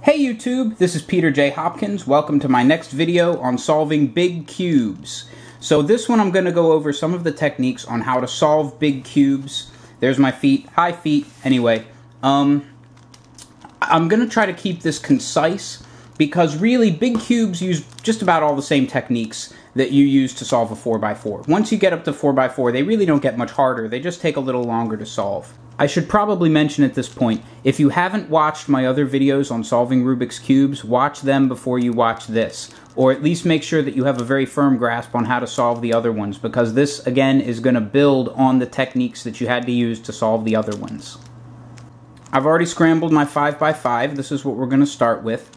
Hey YouTube, this is Peter J. Hopkins. Welcome to my next video on solving big cubes. So this one I'm going to go over some of the techniques on how to solve big cubes. There's my feet. Hi feet. Anyway, I'm going to try to keep this concise because really big cubes use just about all the same techniques that you use to solve a 4x4. Once you get up to 4x4, they really don't get much harder. They just take a little longer to solve. I should probably mention at this point, if you haven't watched my other videos on solving Rubik's Cubes, watch them before you watch this. Or at least make sure that you have a very firm grasp on how to solve the other ones, because this, again, is going to build on the techniques that you had to use to solve the other ones. I've already scrambled my 5x5. This is what we're going to start with.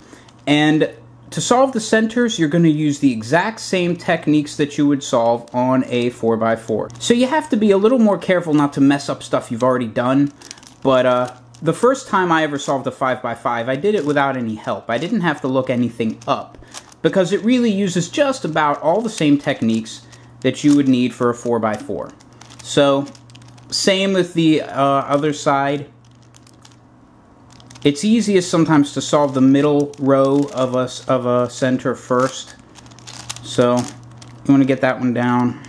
And to solve the centers, you're going to use the exact same techniques that you would solve on a 4x4. So you have to be a little more careful not to mess up stuff you've already done. But the first time I ever solved a 5x5, I did it without any help. I didn't have to look anything up, because it really uses just about all the same techniques that you would need for a 4x4. So, same with the other side. It's easiest sometimes to solve the middle row of a center first. So you want to get that one down.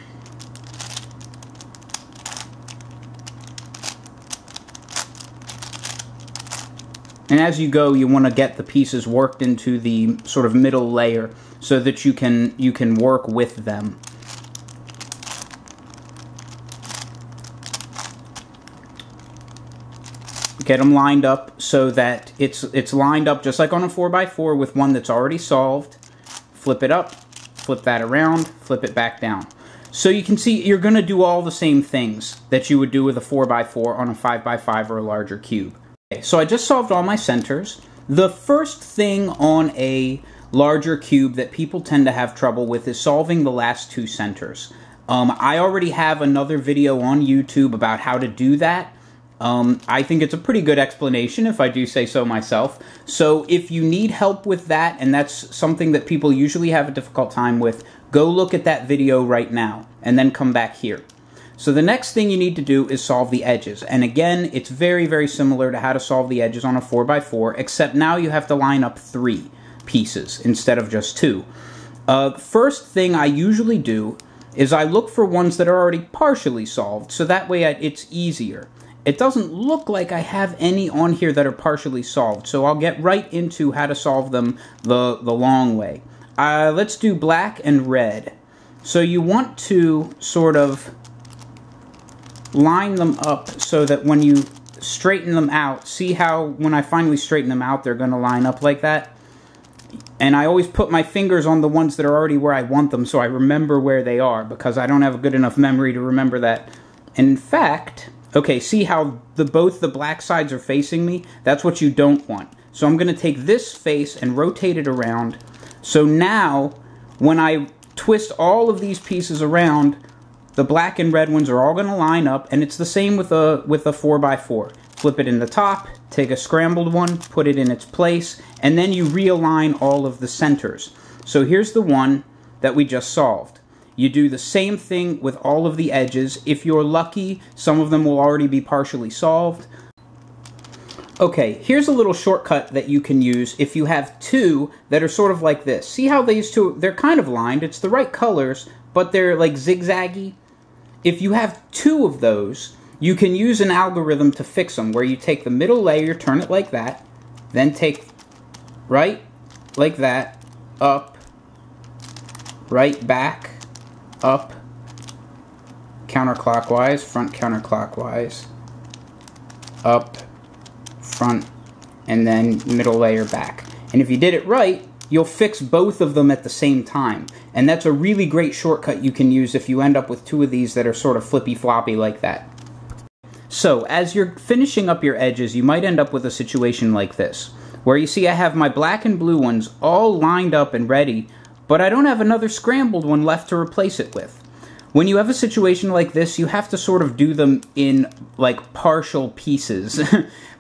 And as you go, you want to get the pieces worked into the sort of middle layer so that you can work with them. Get them lined up so that it's lined up just like on a 4x4 with one that's already solved. Flip it up, flip that around, flip it back down. So you can see you're going to do all the same things that you would do with a 4x4 on a 5x5 or a larger cube. Okay, so I just solved all my centers. The first thing on a larger cube that people tend to have trouble with is solving the last two centers. I already have another video on YouTube about how to do that. I think it's a pretty good explanation, if I do say so myself. So if you need help with that, and that's something that people usually have a difficult time with, go look at that video right now, and then come back here. So the next thing you need to do is solve the edges. And again, it's very, very similar to how to solve the edges on a 4x4, except now you have to line up 3 pieces instead of just 2. First thing I usually do is I look for ones that are already partially solved, so that way it's easier. It doesn't look like I have any on here that are partially solved, so I'll get right into how to solve them the long way. Let's do black and red. So you want to sort of line them up so that when you straighten them out, see how when I finally straighten them out, they're going to line up like that? And I always put my fingers on the ones that are already where I want them so I remember where they are, because I don't have a good enough memory to remember that. And in fact, okay, see how both the black sides are facing me? That's what you don't want. So I'm going to take this face and rotate it around. So now, when I twist all of these pieces around, the black and red ones are all going to line up, and it's the same with a 4x4. Flip it in the top, take a scrambled one, put it in its place, and then you realign all of the centers. So here's the one that we just solved. You do the same thing with all of the edges. If you're lucky, some of them will already be partially solved. Okay, here's a little shortcut that you can use if you have 2 that are sort of like this. See how these two, they're kind of lined. It's the right colors, but they're like zigzaggy. If you have 2 of those, you can use an algorithm to fix them, where you take the middle layer, turn it like that, then take right like that, up, right back, up, counterclockwise, front counterclockwise, up, front, and then middle layer back. And if you did it right, you'll fix both of them at the same time. And that's a really great shortcut you can use if you end up with 2 of these that are sort of flippy-floppy like that. So, as you're finishing up your edges, you might end up with a situation like this, where you see I have my black and blue ones all lined up and ready, but I don't have another scrambled one left to replace it with. When you have a situation like this, you have to sort of do them in, like, partial pieces,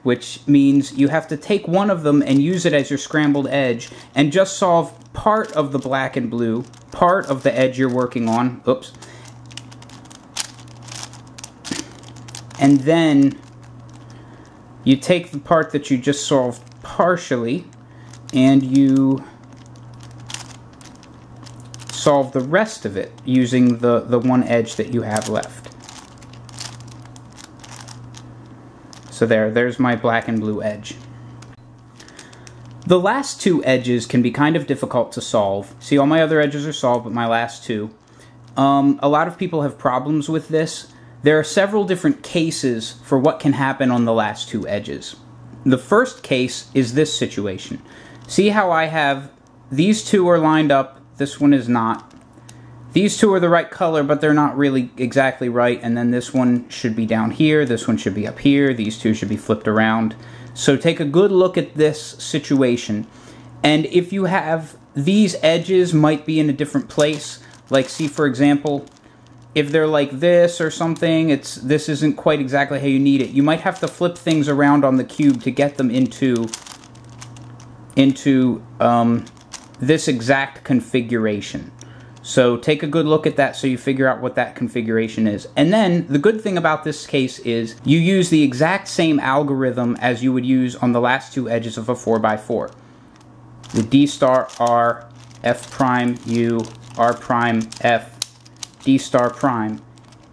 which means you have to take one of them and use it as your scrambled edge, and just solve part of the black and blue, part of the edge you're working on, oops, and then you take the part that you just solved partially, and you solve the rest of it using the one edge that you have left. So there's my black and blue edge. The last two edges can be kind of difficult to solve. See, all my other edges are solved, but my last two. A lot of people have problems with this. There are several different cases for what can happen on the last two edges. The first case is this situation. See how I have these two are lined up, this one is not. These two are the right color, but they're not really exactly right, and then this one should be down here, this one should be up here, these two should be flipped around. So take a good look at this situation, and if you have these edges might be in a different place, like see for example, if they're like this or something, this isn't quite exactly how you need it. You might have to flip things around on the cube to get them into this exact configuration. So take a good look at that so you figure out what that configuration is. And then the good thing about this case is you use the exact same algorithm as you would use on the last two edges of a 4x4. The D star R, F prime U, R prime F, D star prime,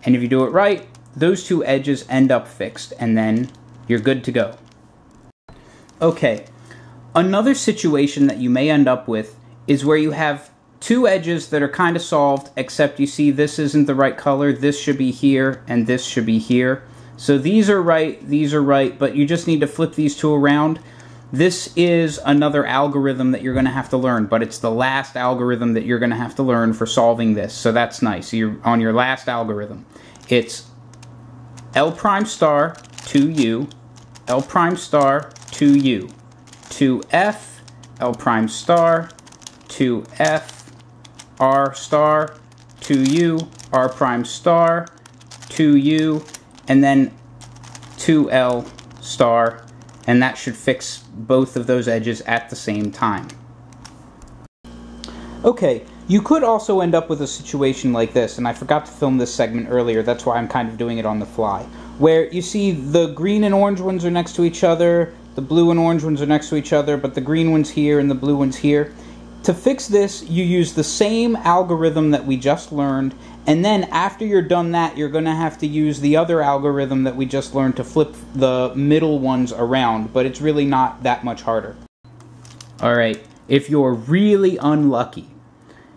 and if you do it right, those two edges end up fixed, and then you're good to go. Okay, another situation that you may end up with is where you have two edges that are kind of solved, except you see this isn't the right color, this should be here, and this should be here. So these are right, but you just need to flip these two around. This is another algorithm that you're going to have to learn, but it's the last algorithm that you're going to have to learn for solving this, so that's nice. You're on your last algorithm. It's L prime star, 2U, L prime star, 2U, 2F, L prime star, 2F, R star, 2U, R prime star, 2U, and then 2L star, and that should fix both of those edges at the same time. Okay, you could also end up with a situation like this, and I forgot to film this segment earlier, that's why I'm kind of doing it on the fly, where you see the green and orange ones are next to each other, the blue and orange ones are next to each other, but the green one's here and the blue one's here. To fix this, you use the same algorithm that we just learned, and then after you're done that, you're going to have to use the other algorithm that we just learned to flip the middle ones around, but it's really not that much harder. Alright, if you're really unlucky,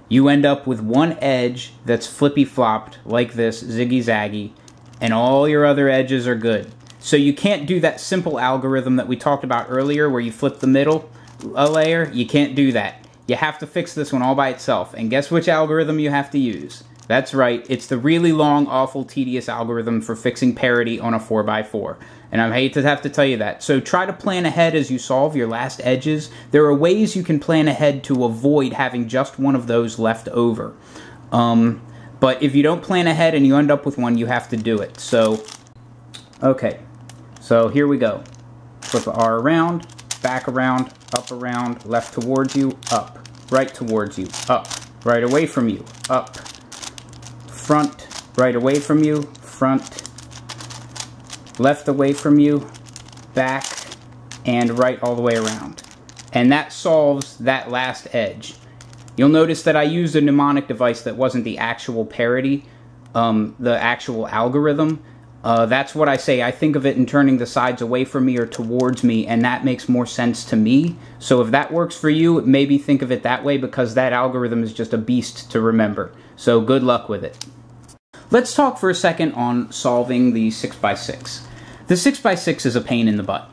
you end up with one edge that's flippy-flopped, like this, ziggy-zaggy, and all your other edges are good. So you can't do that simple algorithm that we talked about earlier where you flip the middle a layer. You can't do that. You have to fix this one all by itself. And guess which algorithm you have to use? That's right, it's the really long, awful, tedious algorithm for fixing parity on a 4x4. And I hate to have to tell you that. So try to plan ahead as you solve your last edges. There are ways you can plan ahead to avoid having just one of those left over. But if you don't plan ahead and you end up with one, you have to do it. So, okay. So here we go. Flip the R around, back around, up around, left towards you, up. Right towards you, up. Right away from you, up. Front, right away from you, front. Left away from you, back, and right all the way around. And that solves that last edge. You'll notice that I used a mnemonic device that wasn't the actual parity, the actual algorithm. That's what I say. I think of it in turning the sides away from me or towards me, and that makes more sense to me. So if that works for you, maybe think of it that way, because that algorithm is just a beast to remember. So good luck with it. Let's talk for a second on solving the 6x6. The 6x6 is a pain in the butt.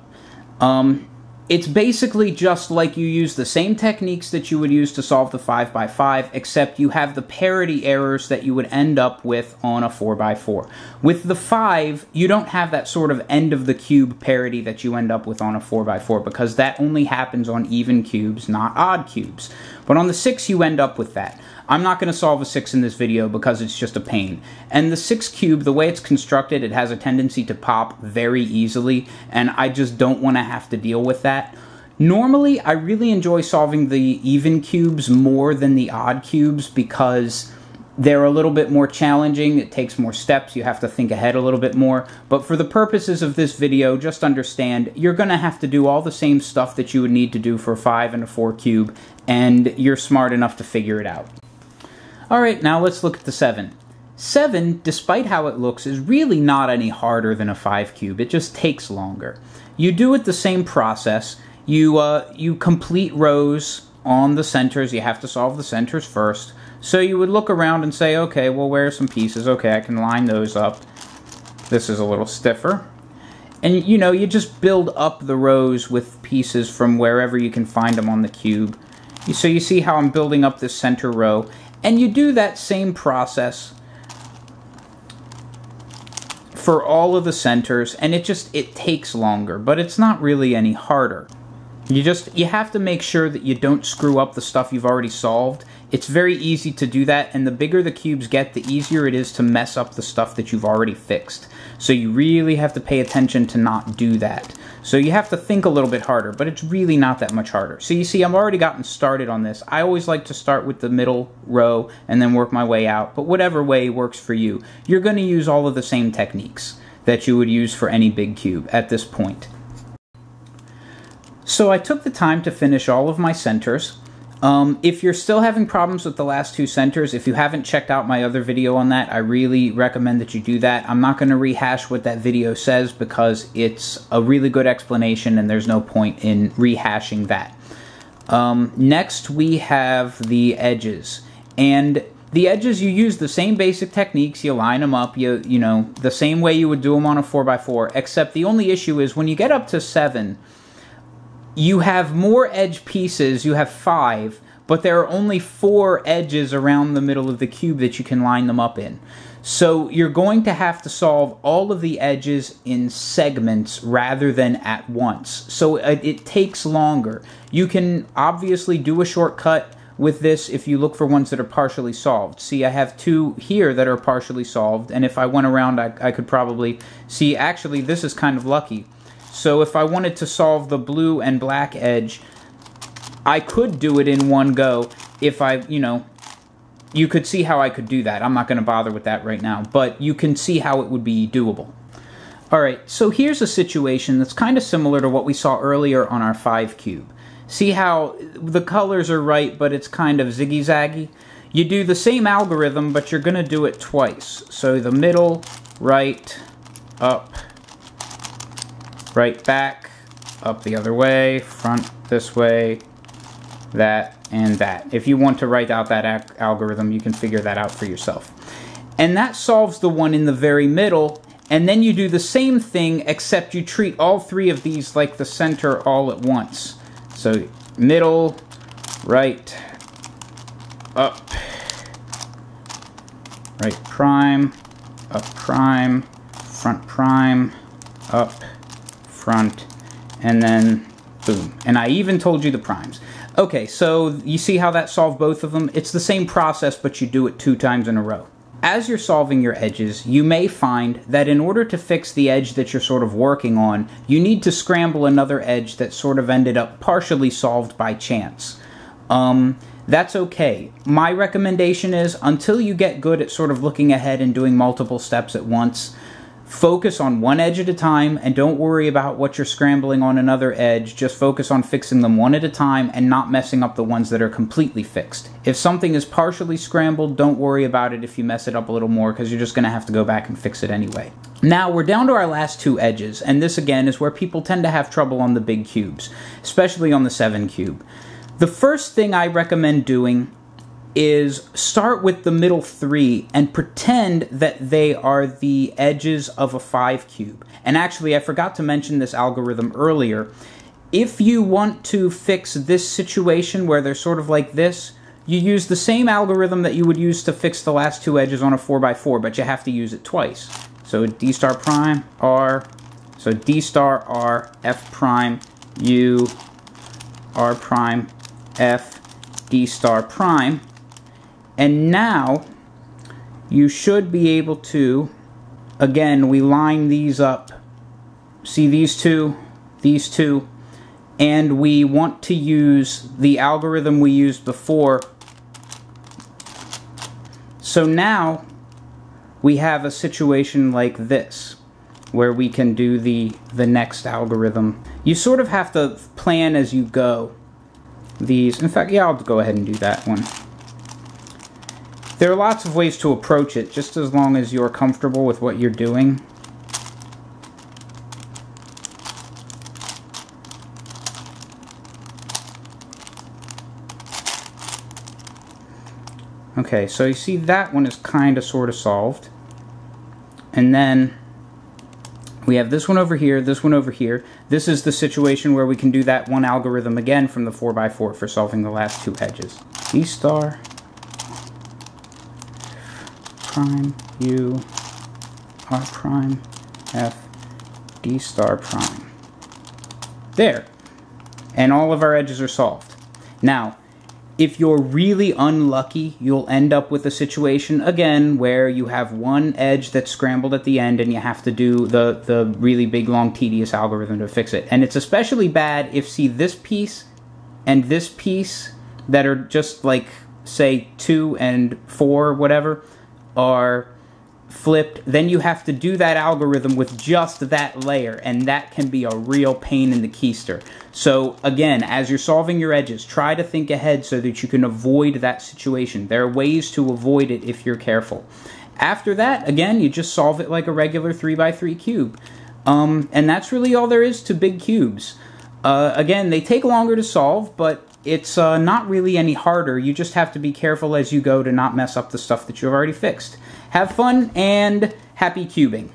It's basically just like you use the same techniques that you would use to solve the 5x5, except you have the parity errors that you would end up with on a 4x4. With the 5, you don't have that sort of end of the cube parity that you end up with on a 4x4, because that only happens on even cubes, not odd cubes. But on the 6, you end up with that. I'm not going to solve a 6 in this video because it's just a pain. And the 6 cube, the way it's constructed, it has a tendency to pop very easily, and I just don't want to have to deal with that. Normally, I really enjoy solving the even cubes more than the odd cubes, because They're a little bit more challenging, it takes more steps, you have to think ahead a little bit more, but for the purposes of this video, just understand, you're going to have to do all the same stuff that you would need to do for a 5 and a 4 cube, and you're smart enough to figure it out. Alright, now let's look at the 7. 7, despite how it looks, is really not any harder than a 5 cube, it just takes longer. You do it the same process, you complete rows on the centers, you have to solve the centers first. So you would look around and say, okay, well, where are some pieces? Okay, I can line those up. This is a little stiffer. And, you know, you just build up the rows with pieces from wherever you can find them on the cube. So you see how I'm building up this center row. And you do that same process for all of the centers, and it takes longer, but it's not really any harder. You have to make sure that you don't screw up the stuff you've already solved. It's very easy to do that, and the bigger the cubes get, the easier it is to mess up the stuff that you've already fixed. So you really have to pay attention to not do that. So you have to think a little bit harder, but it's really not that much harder. So you see, I've already gotten started on this. I always like to start with the middle row and then work my way out, but whatever way works for you. You're going to use all of the same techniques that you would use for any big cube at this point. So I took the time to finish all of my centers. If you're still having problems with the last 2 centers, if you haven't checked out my other video on that, I really recommend that you do that. I'm not going to rehash what that video says because it's a really good explanation and there's no point in rehashing that. Next we have the edges. And the edges, you use the same basic techniques, you line them up, you know, the same way you would do them on a 4x4, except the only issue is when you get up to 7, you have more edge pieces, you have 5, but there are only 4 edges around the middle of the cube that you can line them up in. So you're going to have to solve all of the edges in segments rather than at once. So it takes longer. You can obviously do a shortcut with this if you look for ones that are partially solved. See, I have 2 here that are partially solved, and if I went around, I could probably see, actually, this is kind of lucky. So if I wanted to solve the blue and black edge, I could do it in one go if you could see how I could do that. I'm not going to bother with that right now, but you can see how it would be doable. Alright, so here's a situation that's kind of similar to what we saw earlier on our 5 cube. See how the colors are right, but it's kind of ziggy-zaggy? You do the same algorithm, but you're going to do it twice. So the middle, right, up, right back, up the other way, front this way, that, and that. If you want to write out that algorithm, you can figure that out for yourself. And that solves the one in the very middle, and then you do the same thing, except you treat all 3 of these like the center all at once. So middle, right, up, right prime, up prime, front prime, up, front, and then boom. And I even told you the primes. Okay, so you see how that solved both of them? It's the same process, but you do it 2 times in a row. As you're solving your edges, you may find that in order to fix the edge that you're sort of working on, you need to scramble another edge that sort of ended up partially solved by chance. That's okay. My recommendation is, until you get good at sort of looking ahead and doing multiple steps at once, focus on one edge at a time and don't worry about what you're scrambling on another edge. Just focus on fixing them one at a time and not messing up the ones that are completely fixed. If something is partially scrambled, don't worry about it if you mess it up a little more, because you're just going to have to go back and fix it anyway. Now we're down to our last 2 edges, and this again is where people tend to have trouble on the big cubes, especially on the 7 cube. The first thing I recommend doing is start with the middle 3 and pretend that they are the edges of a 5 cube. And actually, I forgot to mention this algorithm earlier. If you want to fix this situation where they're sort of like this, you use the same algorithm that you would use to fix the last 2 edges on a 4x4, but you have to use it twice. So D star prime, R, so D star R, F prime, U, R prime, F, D star prime. And now, you should be able to, again, we line these up. See these two, and we want to use the algorithm we used before. So now we have a situation like this, where we can do the next algorithm. You sort of have to plan as you go. In fact, yeah, I'll go ahead and do that one. There are lots of ways to approach it, just as long as you're comfortable with what you're doing. Okay, so you see that one is kind of sort of solved. And then we have this one over here, this one over here. This is the situation where we can do that one algorithm again from the 4x4 for solving the last two edges. D star, prime, U, R prime, F, D star prime. There. And all of our edges are solved. Now, if you're really unlucky, you'll end up with a situation, again, where you have one edge that's scrambled at the end and you have to do the really big, long, tedious algorithm to fix it. And it's especially bad if, see, this piece and this piece that are just like, say, 2 and 4, whatever, are flipped. Then you have to do that algorithm with just that layer, and that can be a real pain in the keister. So again, as you're solving your edges, try to think ahead so that you can avoid that situation. There are ways to avoid it if you're careful. After that, again, you just solve it like a regular 3x3 cube. And that's really all there is to big cubes. Again, they take longer to solve, but it's not really any harder. You just have to be careful as you go to not mess up the stuff that you've already fixed. Have fun and happy cubing.